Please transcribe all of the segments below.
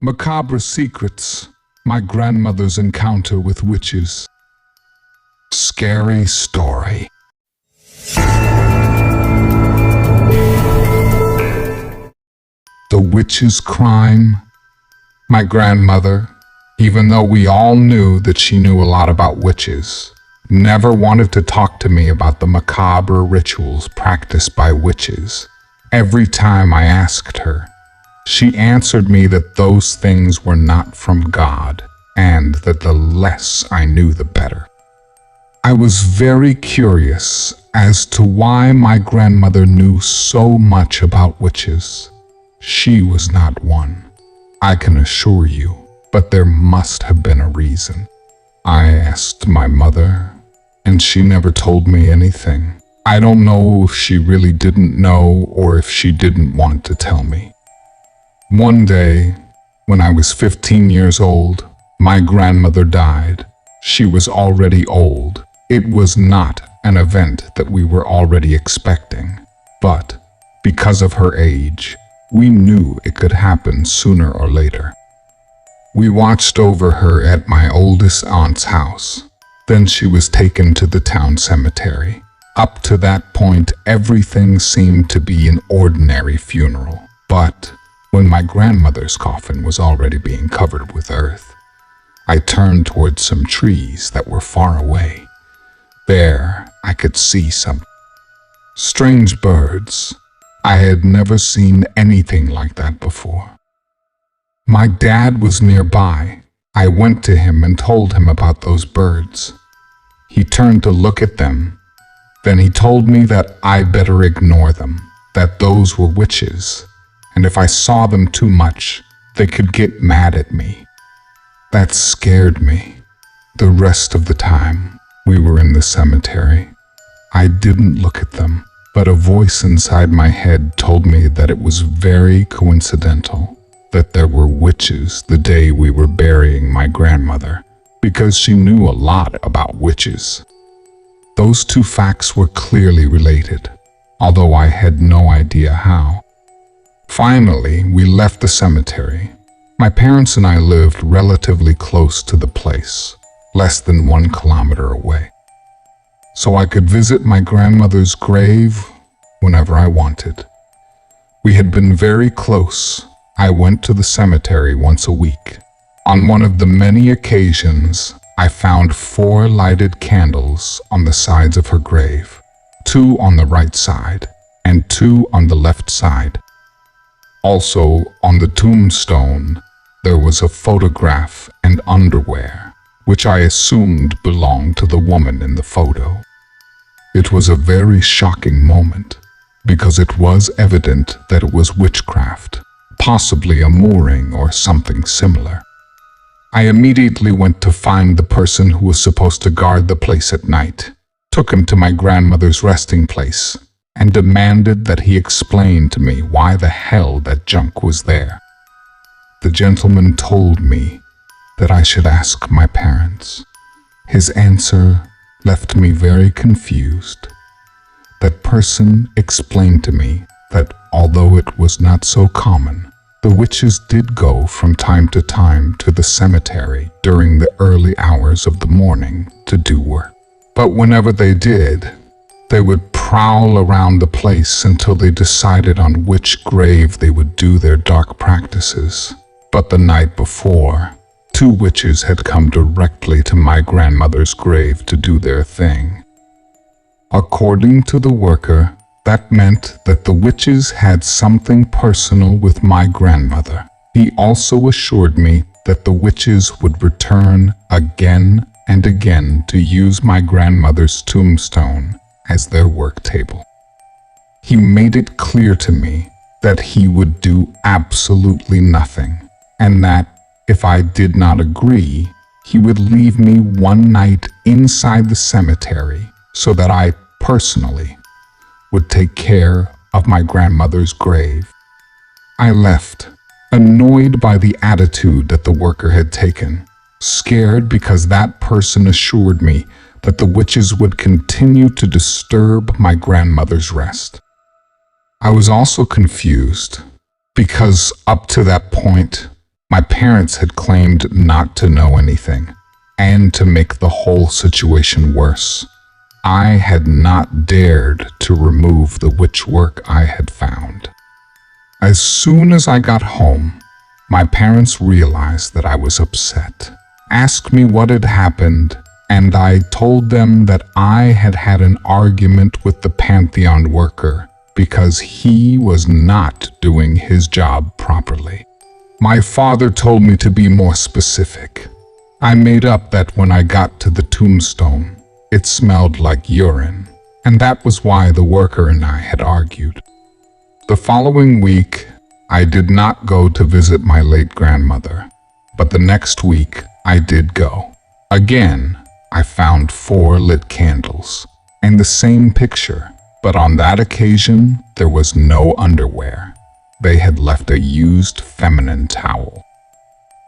Macabra Secrets, my grandmother's encounter with witches. Scary story. The witch's crime. My grandmother, even though we all knew that she knew a lot about witches, never wanted to talk to me about the macabre rituals practiced by witches. Every time I asked her, she answered me that those things were not from God, and that the less I knew the better. I was very curious as to why my grandmother knew so much about witches. She was not one, I can assure you, but there must have been a reason. I asked my mother, and she never told me anything. I don't know if she really didn't know or if she didn't want to tell me. One day, when I was 15 years old, my grandmother died. She was already old. It was not an event that we were already expecting, but because of her age, we knew it could happen sooner or later. We watched over her at my oldest aunt's house. Then she was taken to the town cemetery. Up to that point, everything seemed to be an ordinary funeral, but when my grandmother's coffin was already being covered with earth, I turned towards some trees that were far away. There, I could see some strange birds. I had never seen anything like that before. My dad was nearby. I went to him and told him about those birds. He turned to look at them. Then he told me that I better ignore them, that those were witches, and if I saw them too much, they could get mad at me. That scared me. The rest of the time, we were in the cemetery. I didn't look at them, but a voice inside my head told me that it was very coincidental that there were witches the day we were burying my grandmother, because she knew a lot about witches. Those two facts were clearly related, although I had no idea how. Finally, we left the cemetery. My parents and I lived relatively close to the place, less than 1 kilometer away, so I could visit my grandmother's grave whenever I wanted. We had been very close. I went to the cemetery once a week. On one of the many occasions, I found 4 lighted candles on the sides of her grave, 2 on the right side and 2 on the left side. Also, on the tombstone, there was a photograph and underwear, which I assumed belonged to the woman in the photo. It was a very shocking moment, because it was evident that it was witchcraft, possibly a mooring or something similar. I immediately went to find the person who was supposed to guard the place at night, took him to my grandmother's resting place, and demanded that he explain to me why the hell that junk was there. The gentleman told me that I should ask my parents. His answer left me very confused. That person explained to me that although it was not so common, the witches did go from time to time to the cemetery during the early hours of the morning to do work. But whenever they did, they would prowl around the place until they decided on which grave they would do their dark practices. But the night before, 2 witches had come directly to my grandmother's grave to do their thing. According to the worker, that meant that the witches had something personal with my grandmother. He also assured me that the witches would return again and again to use my grandmother's tombstone as their work table. He made it clear to me that he would do absolutely nothing, and that if I did not agree, he would leave me one night inside the cemetery so that I personally would take care of my grandmother's grave. I left, annoyed by the attitude that the worker had taken, scared because that person assured me that the witches would continue to disturb my grandmother's rest. I was also confused because up to that point, My parents had claimed not to know anything, and to make the whole situation worse, I had not dared to remove the witch work I had found. As soon as I got home, my parents realized that I was upset, asked me what had happened, and I told them that I had had an argument with the Pantheon worker because he was not doing his job properly. My father told me to be more specific. I made up that when I got to the tombstone, it smelled like urine, and that was why the worker and I had argued. The following week, I did not go to visit my late grandmother, but the next week I did go. Again, I found 4 lit candles and the same picture, but on that occasion, there was no underwear. They had left a used feminine towel.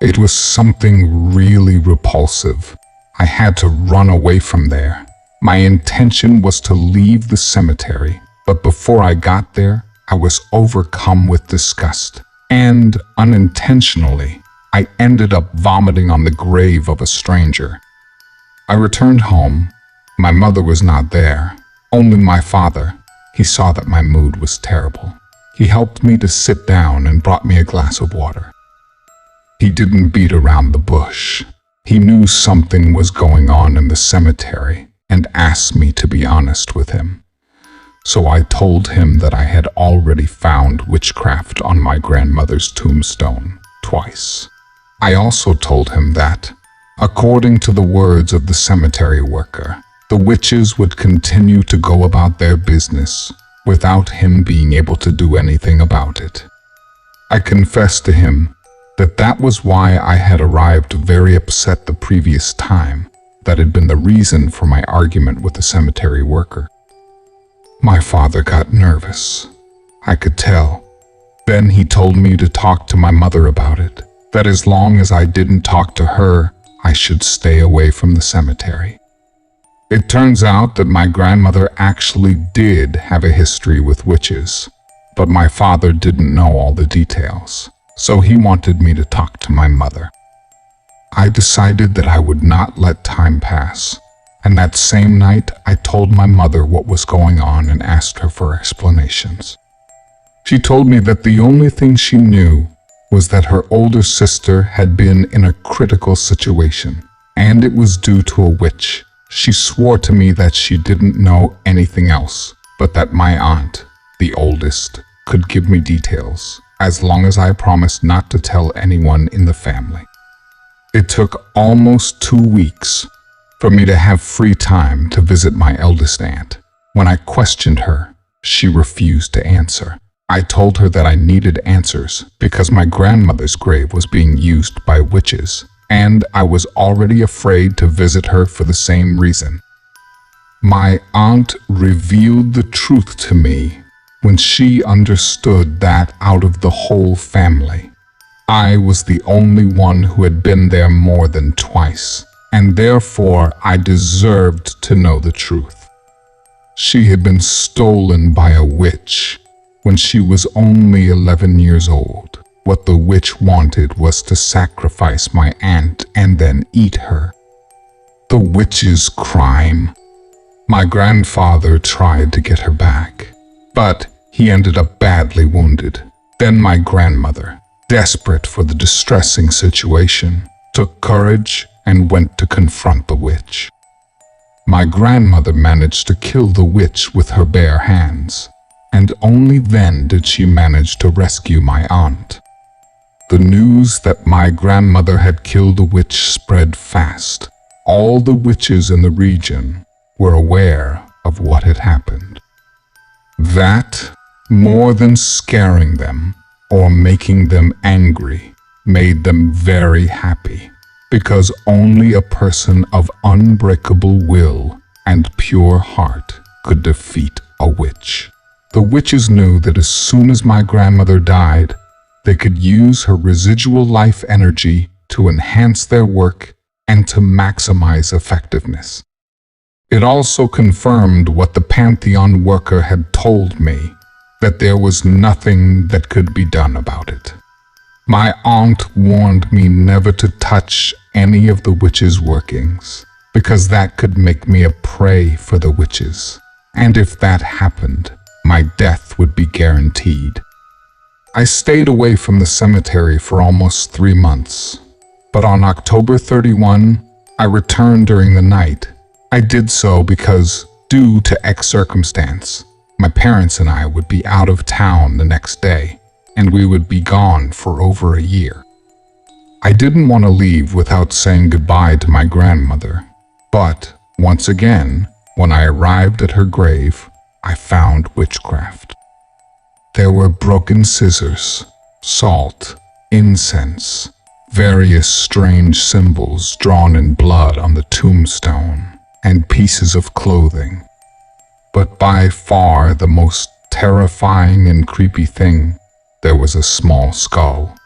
It was something really repulsive. I had to run away from there. My intention was to leave the cemetery, but before I got there, I was overcome with disgust, and unintentionally, I ended up vomiting on the grave of a stranger. I returned home. My mother was not there, only my father. He saw that my mood was terrible. He helped me to sit down and brought me a glass of water. He didn't beat around the bush. He knew something was going on in the cemetery and asked me to be honest with him. So I told him that I had already found witchcraft on my grandmother's tombstone twice. I also told him that, according to the words of the cemetery worker, the witches would continue to go about their business without him being able to do anything about it. I confessed to him that was why I had arrived very upset the previous time. That had been the reason for my argument with the cemetery worker. My father got nervous. I could tell. Then he told me to talk to my mother about it, that as long as I didn't talk to her, I should stay away from the cemetery. It turns out that my grandmother actually did have a history with witches, but my father didn't know all the details, so he wanted me to talk to my mother. I decided that I would not let time pass, and that same night I told my mother what was going on and asked her for explanations. She told me that the only thing she knew was that her older sister had been in a critical situation, and it was due to a witch. She swore to me that she didn't know anything else, but that my aunt, the oldest, could give me details, as long as I promised not to tell anyone in the family. It took almost 2 weeks for me to have free time to visit my eldest aunt. When I questioned her, she refused to answer. I told her that I needed answers because my grandmother's grave was being used by witches, and I was already afraid to visit her for the same reason. My aunt revealed the truth to me when she understood that out of the whole family, I was the only one who had been there more than twice, and therefore I deserved to know the truth. She had been stolen by a witch when she was only 11 years old. What the witch wanted was to sacrifice my aunt and then eat her. The witch's crime. My grandfather tried to get her back, but he ended up badly wounded. Then my grandmother, desperate for the distressing situation, took courage and went to confront the witch. My grandmother managed to kill the witch with her bare hands, and only then did she manage to rescue my aunt. The news that my grandmother had killed the witch spread fast. All the witches in the region were aware of what had happened. That, more than scaring them or making them angry, made them very happy, because only a person of unbreakable will and pure heart could defeat a witch. The witches knew that as soon as my grandmother died, they could use her residual life energy to enhance their work and to maximize effectiveness. It also confirmed what the Pantheon worker had told me, that there was nothing that could be done about it. My aunt warned me never to touch any of the witch's workings, because that could make me a prey for the witches, and if that happened, my death would be guaranteed. I stayed away from the cemetery for almost 3 months, but on October 31, I returned during the night. I did so because, due to X circumstance, my parents and I would be out of town the next day, and we would be gone for over a year. I didn't want to leave without saying goodbye to my grandmother, but once again, when I arrived at her grave, I found witchcraft. There were broken scissors, salt, incense, various strange symbols drawn in blood on the tombstone, and pieces of clothing. But by far the most terrifying and creepy thing, there was a small skull.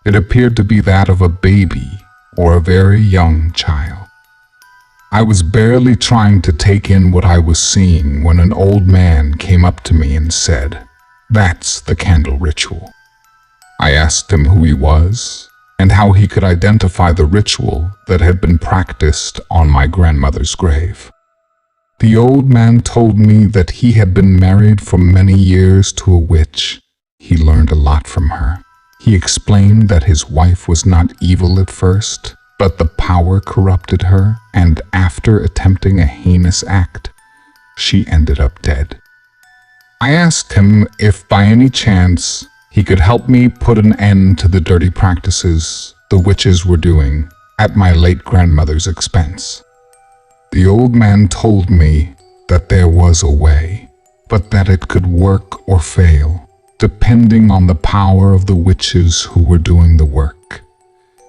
It appeared to be that of a baby or a very young child. I was barely trying to take in what I was seeing when an old man came up to me and said, "That's the candle ritual." I asked him who he was and how he could identify the ritual that had been practiced on my grandmother's grave. The old man told me that he had been married for many years to a witch. He learned a lot from her. He explained that his wife was not evil at first, but the power corrupted her, and after attempting a heinous act, she ended up dead. I asked him if by any chance he could help me put an end to the dirty practices the witches were doing at my late grandmother's expense. The old man told me that there was a way, but that it could work or fail, depending on the power of the witches who were doing the work.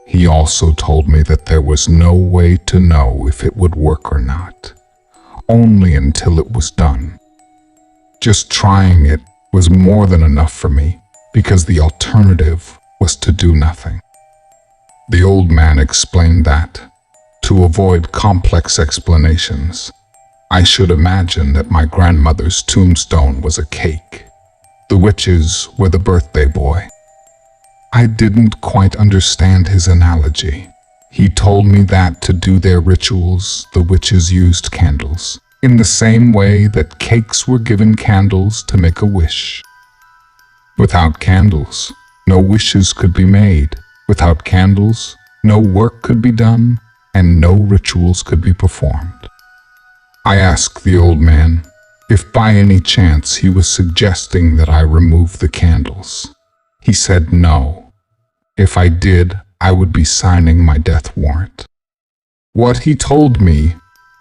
He also told me that there was no way to know if it would work or not, only until it was done. Just trying it was more than enough for me, because the alternative was to do nothing. The old man explained that, to avoid complex explanations, I should imagine that my grandmother's tombstone was a cake. The witches were the birthday boy. I didn't quite understand his analogy. He told me that to do their rituals, the witches used candles, in the same way that cakes were given candles to make a wish. Without candles, no wishes could be made. Without candles, no work could be done, and no rituals could be performed. I asked the old man if by any chance he was suggesting that I remove the candles. He said no. If I did, I would be signing my death warrant. What he told me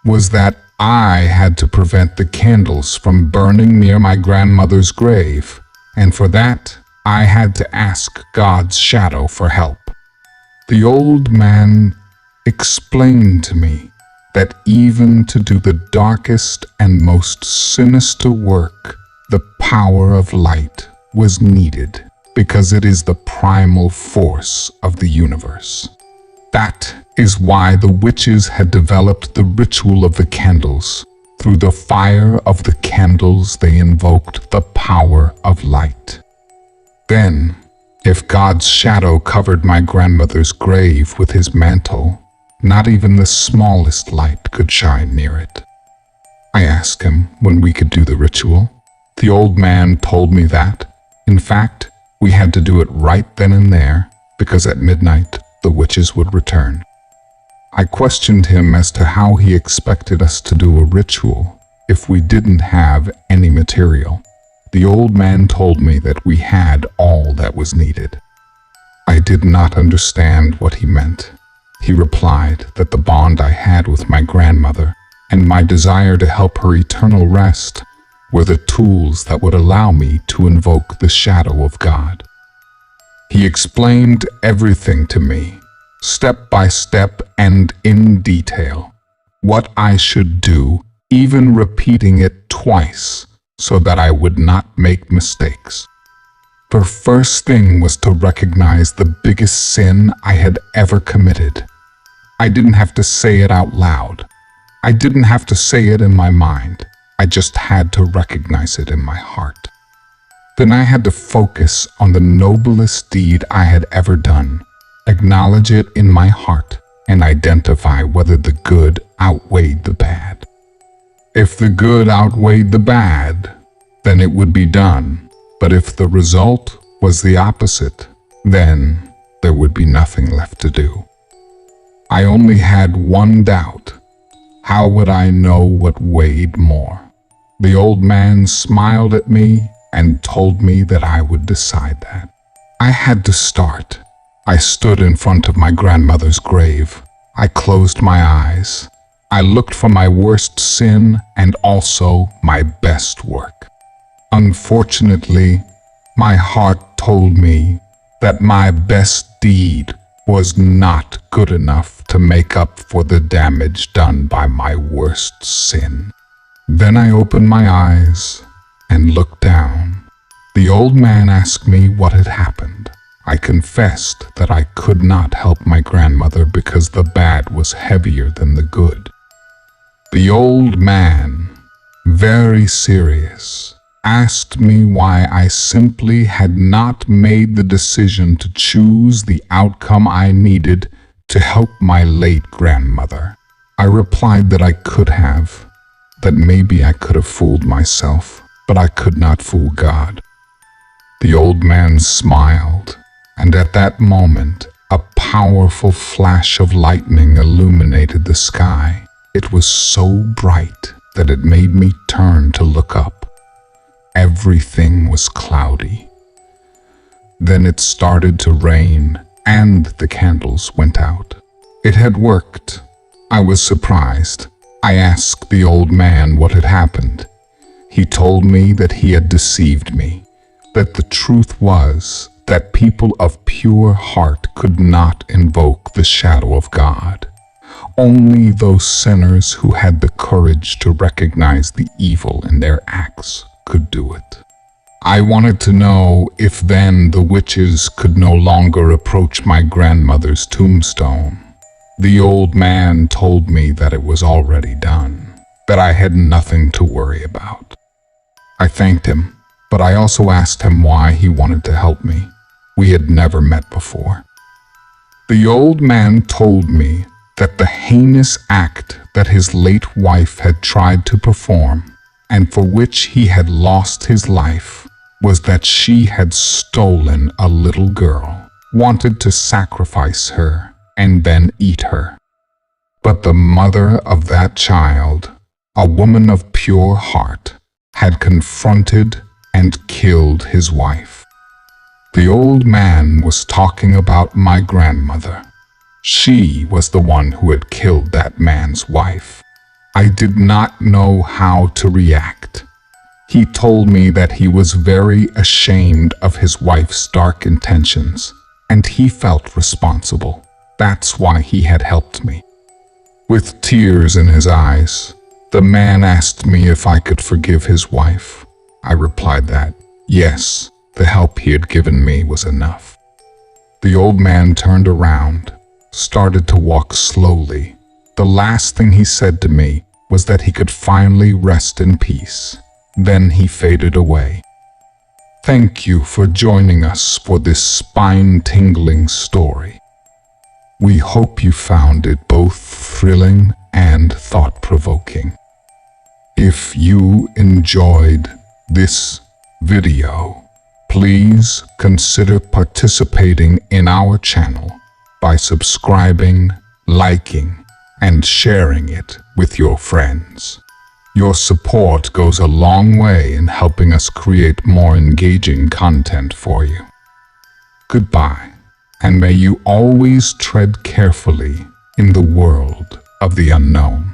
was that I had to prevent the candles from burning near my grandmother's grave, and for that, I had to ask God's shadow for help. The old man explained to me that even to do the darkest and most sinister work, the power of light was needed, because it is the primal force of the universe. That is why the witches had developed the ritual of the candles. Through the fire of the candles, they invoked the power of light. Then, if God's shadow covered my grandmother's grave with his mantle, not even the smallest light could shine near it. I asked him when we could do the ritual. The old man told me that, in fact, we had to do it right then and there, because at midnight the witches would return. I questioned him as to how he expected us to do a ritual if we didn't have any material. The old man told me that we had all that was needed. I did not understand what he meant. He replied that the bond I had with my grandmother and my desire to help her eternal rest were the tools that would allow me to invoke the shadow of God. He explained everything to me, step by step and in detail, what I should do, even repeating it twice so that I would not make mistakes. The first thing was to recognize the biggest sin I had ever committed. I didn't have to say it out loud. I didn't have to say it in my mind. I just had to recognize it in my heart. Then I had to focus on the noblest deed I had ever done, acknowledge it in my heart, and identify whether the good outweighed the bad. If the good outweighed the bad, then it would be done. But if the result was the opposite, then there would be nothing left to do. I only had one doubt. How would I know what weighed more? The old man smiled at me and told me that I would decide that. I had to start. I stood in front of my grandmother's grave. I closed my eyes. I looked for my worst sin and also my best work. Unfortunately, my heart told me that my best deed was not good enough to make up for the damage done by my worst sin. Then I opened my eyes and looked down. The old man asked me what had happened. I confessed that I could not help my grandmother because the bad was heavier than the good. The old man, very serious, asked me why I simply had not made the decision to choose the outcome I needed to help my late grandmother. I replied that I could have, that maybe I could have fooled myself, but I could not fool God. The old man smiled, and at that moment, a powerful flash of lightning illuminated the sky. It was so bright that it made me turn to look up. Everything was cloudy. Then it started to rain, and the candles went out. It had worked. I was surprised. I asked the old man what had happened. He told me that he had deceived me, that the truth was that people of pure heart could not invoke the shadow of God. Only those sinners who had the courage to recognize the evil in their acts could do it. I wanted to know if then the witches could no longer approach my grandmother's tombstone. The old man told me that it was already done, that I had nothing to worry about. I thanked him, but I also asked him why he wanted to help me. We had never met before. The old man told me that the heinous act that his late wife had tried to perform, and for which he had lost his life, was that she had stolen a little girl, wanted to sacrifice her, and then eat her. But the mother of that child, a woman of pure heart, had confronted and killed his wife. The old man was talking about my grandmother. She was the one who had killed that man's wife. I did not know how to react. He told me that he was very ashamed of his wife's dark intentions, and he felt responsible. That's why he had helped me. With tears in his eyes, the man asked me if I could forgive his wife. I replied that, yes, the help he had given me was enough. The old man turned around, started to walk slowly. The last thing he said to me was that he could finally rest in peace. Then he faded away. Thank you for joining us for this spine-tingling story. We hope you found it both thrilling and thought-provoking. If you enjoyed this video, please consider participating in our channel by subscribing, liking, and sharing it with your friends. Your support goes a long way in helping us create more engaging content for you. Goodbye, and may you always tread carefully in the world of the unknown.